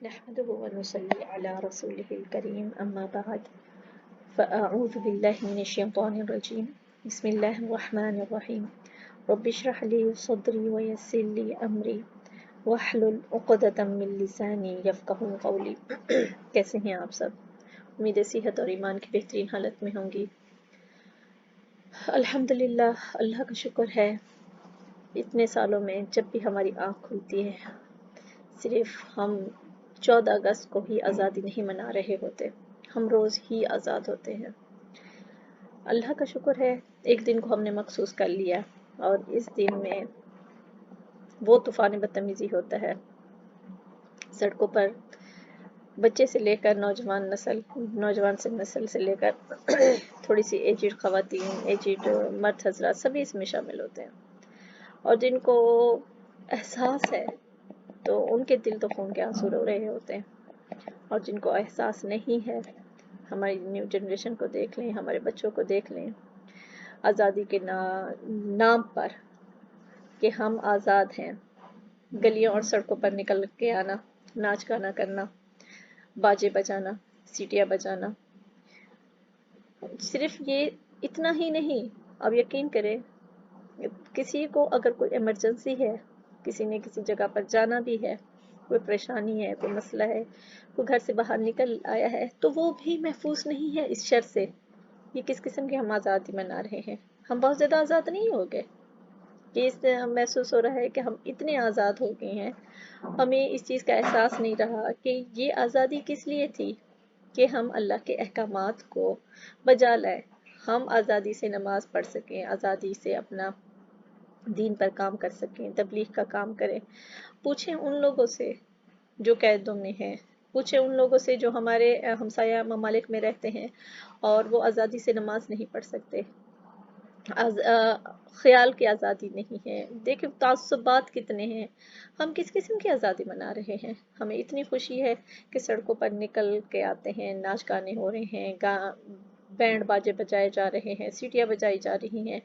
نحمده ونصلي على رسوله الكريم أما بعد فأعوذ بالله من الشيطان الرجيم بسم الله الرحمن الرحيم رب اشرح لي صدري ويسر لي أمري واحلل عقدة من لساني يفقهوا قولي کیسے ہیں آپ سب؟ امید ہے صحت اور ایمان کی بہترین حالت میں ہوں گی۔ الحمدللہ، اللہ کا شکر ہے اتنے سالوں میں جب بھی ہماری آنکھ کھلتی ہے صرف ہم 14 اگست کو ہی آزادی نہیں منا رہے ہوتے، ہم روز ہی آزاد ہوتے ہیں۔ اللہ کا شکر ہے ایک دن کو ہم نے مخصوص کر لیا اور اس دن میں وہ طوفان بدتمیزی ہوتا ہے سڑکوں پر، بچے سے لے کر نوجوان نسل سے لے کر تھوڑی سی ایجڈ خواتین، ایجڈ مرد حضرات سبھی اس میں شامل ہوتے ہیں، اور جن کو احساس ہے تو ان کے دل تو خون کے آنسو رو رہے ہوتے ہیں، اور جن کو احساس نہیں ہے، ہماری نیو جنریشن کو دیکھ لیں، ہمارے بچوں کو دیکھ لیں، آزادی کے نام پر کہ ہم آزاد ہیں، گلیوں اور سڑکوں پر نکل کے آنا، ناچ گانا کرنا، باجے بجانا، سیٹیاں بجانا، صرف یہ اتنا ہی نہیں، اب یقین کریں کسی کو اگر کوئی ایمرجنسی ہے، کسی نے کسی جگہ پر جانا بھی ہے، کوئی پریشانی ہے، کوئی مسئلہ ہے، کوئی گھر سے باہر نکل آیا ہے، تو وہ بھی محفوظ نہیں ہے اس شر سے۔ یہ کس قسم کی ہم آزادی منا رہے ہیں؟ ہم بہت زیادہ آزاد نہیں ہو گئے کہ اس سے محسوس ہو رہا ہے کہ ہم اتنے آزاد ہو گئے ہیں، ہمیں اس چیز کا احساس نہیں رہا کہ یہ آزادی کس لیے تھی، کہ ہم اللہ کے احکامات کو بجا لائیں، ہم آزادی سے نماز پڑھ سکیں، آزادی سے اپنا دین پر کام کر سکیں، تبلیغ کا کام کریں۔ پوچھیں ان لوگوں سے جو قیدوں میں ہیں، پوچھیں ان لوگوں سے جو ہمارے ہمسایہ ممالک میں رہتے ہیں اور وہ آزادی سے نماز نہیں پڑھ سکتے، خیال کی آزادی نہیں ہے۔ دیکھیں تعصبات کتنے ہیں، ہم کس قسم کی آزادی منا رہے ہیں؟ ہمیں اتنی خوشی ہے کہ سڑکوں پر نکل کے آتے ہیں، ناچ گانے ہو رہے ہیں، بینڈ باجے بجائے جا رہے ہیں، سیٹیاں بجائی جا رہی ہیں،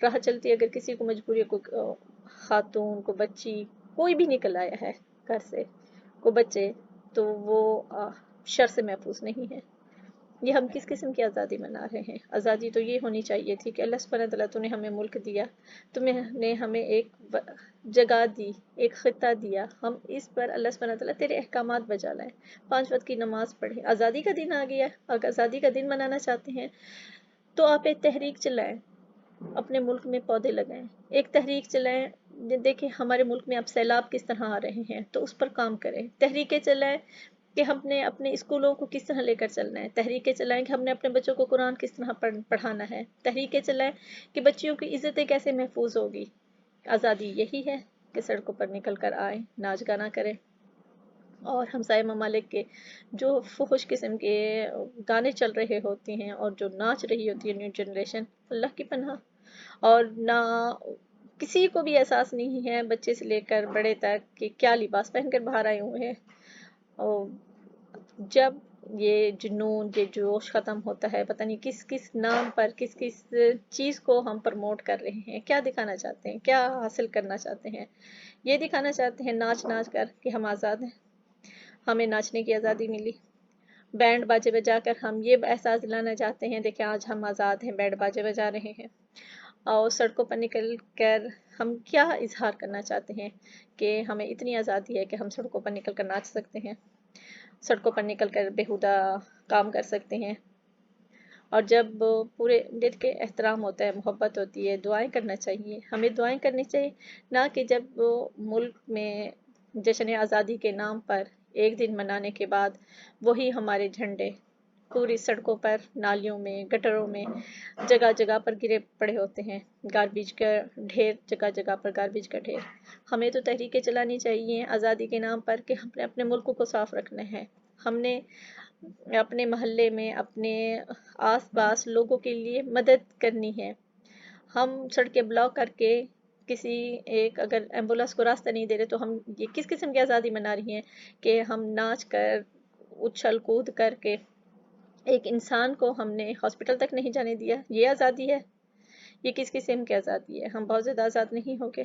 راہ چلتی اگر کسی کو مجبوری، کوئی خاتون، کو بچی، کوئی بھی نکل آیا ہے گھر سے، کو بچے، تو وہ شر سے محفوظ نہیں ہے۔ یہ ہم کس قسم کی آزادی منا رہے ہیں؟ آزادی تو یہ ہونی چاہیے تھی کہ اللہ سبحانہ تعالیٰ تو نے ہمیں ملک دیا، تمہیں نے ہمیں ایک جگہ دی، ایک خطہ دیا، ہم اس پر اللہ سبحانہ تعالیٰ تیرے احکامات بجا لائیں، 5 وقت کی نماز پڑھیں۔ آزادی کا دن آ گیا، اگر آزادی کا دن منانا چاہتے ہیں تو آپ ایک تحریک چلائیں، اپنے ملک میں پودے لگائیں، ایک تحریک چلائیں۔ دیکھیں ہمارے ملک میں اب سیلاب کس طرح آ رہے ہیں تو اس پر کام کریں، تحریکیں چلائیں کہ ہم نے اپنے اسکولوں کو کس طرح لے کر چلنا ہے، تحریکیں چلائیں کہ ہم نے اپنے بچوں کو قرآن کس طرح پڑھانا ہے، تحریکیں چلائیں کہ بچیوں کی عزتیں کیسے محفوظ ہوگی۔ آزادی یہی ہے کہ سڑکوں پر نکل کر آئیں، ناچ گانا کریں، اور ہمسائے ممالک کے جو فحش قسم کے گانے چل رہے ہوتے ہیں اور جو ناچ رہی ہوتی ہے نیو جنریشن، اللہ کی پناہ، اور نہ کسی کو بھی احساس نہیں ہے، بچے سے لے کر بڑے تک، کہ کیا لباس پہن کر باہر آئے ہوئے ہیں۔ اور جب یہ جنون، یہ جوش ختم ہوتا ہے، پتہ نہیں کس کس نام پر، کس کس چیز کو ہم پروموٹ کر رہے ہیں، کیا دکھانا چاہتے ہیں، کیا حاصل کرنا چاہتے ہیں؟ یہ دکھانا چاہتے ہیں ناچ ناچ کر کہ ہم آزاد ہیں، ہمیں ناچنے کی آزادی ملی، بینڈ باجے بجا کر ہم یہ احساس دلانا چاہتے ہیں دیکھیں آج ہم آزاد ہیں، بینڈ باجے بجا رہے ہیں، اور سڑکوں پر نکل کر ہم کیا اظہار کرنا چاہتے ہیں کہ ہمیں اتنی آزادی ہے کہ ہم سڑکوں پر نکل کر ناچ سکتے ہیں، سڑکوں پر نکل کر بیہودہ کام کر سکتے ہیں، اور جب پورے دل کے احترام ہوتا ہے، محبت ہوتی ہے، دعائیں کرنا چاہیے، ہمیں دعائیں کرنی چاہیے، نہ کہ جب ملک میں جشن آزادی کے نام پر ایک دن منانے کے بعد وہی ہمارے جھنڈے پوری سڑکوں پر، نالیوں میں، گٹروں میں جگہ جگہ پر گرے پڑے ہوتے ہیں، گاربیج کا ڈھیر، جگہ جگہ پر گاربیج کا ڈھیر۔ ہمیں تو تحریکیں چلانی چاہیے آزادی کے نام پر کہ ہم نے اپنے ملک کو صاف رکھنا ہے، ہم نے اپنے محلے میں، اپنے آس پاس لوگوں کے لیے مدد کرنی ہے۔ ہم سڑکیں بلاک کر کے کسی ایک اگر ایمبولینس کو راستہ نہیں دے رہے تو ہم یہ کس قسم کی آزادی منا رہی ہیں کہ ہم ناچ کر، اچھل کود کر کے ایک انسان کو ہم نے ہاسپٹل تک نہیں جانے دیا؟ یہ آزادی ہے؟ یہ کس قسم کی آزادی ہے؟ ہم بہت زیادہ آزاد نہیں ہو گئے؟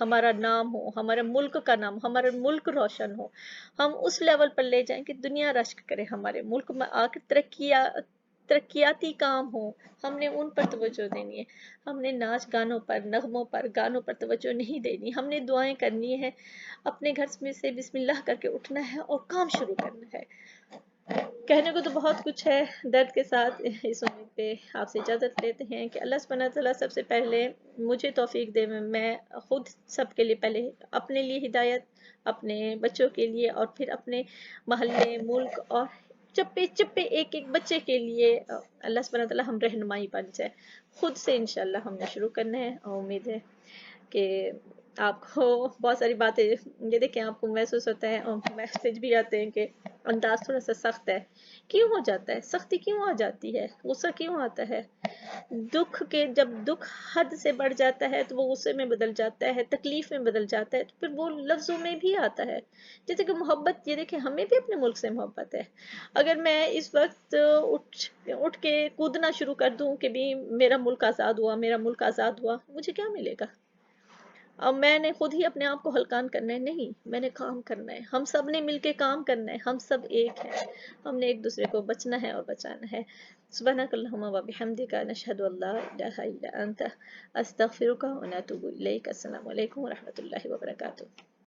ہمارا نام ہو، ہمارے ملک کا نام، ہمارا ملک روشن ہو، ہم اس لیول پر لے جائیں کہ دنیا رشک کرے ہمارے ملک میں آ کے ترقیاتی کام ہو، ہم نے ان پر توجہ دینی ہے، ہم نے ناچ گانوں پر، نغموں پر، گانوں پر توجہ نہیں دینی، ہم نے دعائیں کرنی ہے، اپنے گھر میں سے بسم اللہ کر کے اٹھنا ہے اور کام شروع کرنا ہے۔ کہنے کو تو بہت کچھ ہے، درد کے ساتھ اس امید پہ آپ سے اجازت لیتے ہیں کہ اللہ سبحانہ تعالیٰ سب سے پہلے مجھے توفیق دے، میں خود سب کے لیے پہلے اپنے لیے ہدایت، اپنے بچوں کے لیے، اور پھر اپنے محلے، ملک اور چپے چپے ایک ایک بچے کے لیے اللہ سبحانہ تعالیٰ ہم رہنمائی بن جائے۔ خود سے انشاءاللہ ہم نے شروع کرنا ہے، اور امید ہے کہ آپ کو بہت ساری باتیں، یہ دیکھیں آپ کو محسوس ہوتا ہے اور میسج بھی آتے ہیں کہ انداز تھوڑا سا سخت ہے، کیوں ہو جاتا ہے سختی، کیوں آ جاتی ہے، غصہ کیوں آتا ہے؟ جب دکھ حد سے بڑھ جاتا ہے تو وہ غصے میں بدل جاتا ہے، تکلیف میں بدل جاتا ہے، تو پھر وہ لفظوں میں بھی آتا ہے۔ جیسے کہ محبت، یہ دیکھیں ہمیں بھی اپنے ملک سے محبت ہے، اگر میں اس وقت اٹھ کے کودنا شروع کر دوں کہ بھی میرا ملک آزاد ہوا، میرا ملک آزاد ہوا، مجھے کیا ملے گا؟ اب میں نے خود ہی اپنے آپ کو ہلکان کرنا ہے؟ نہیں، میں نے کام کرنا ہے، ہم سب نے مل کے کام کرنا ہے، ہم سب ایک ہیں، ہم نے ایک دوسرے کو بچنا ہے اور بچانا ہے۔ سبحانک اللہم و بحمدک، نشہد ان لا الہ الا انت، استغفرک و نتوب الیک۔ السلام علیکم و رحمۃ اللہ وبرکاتہ۔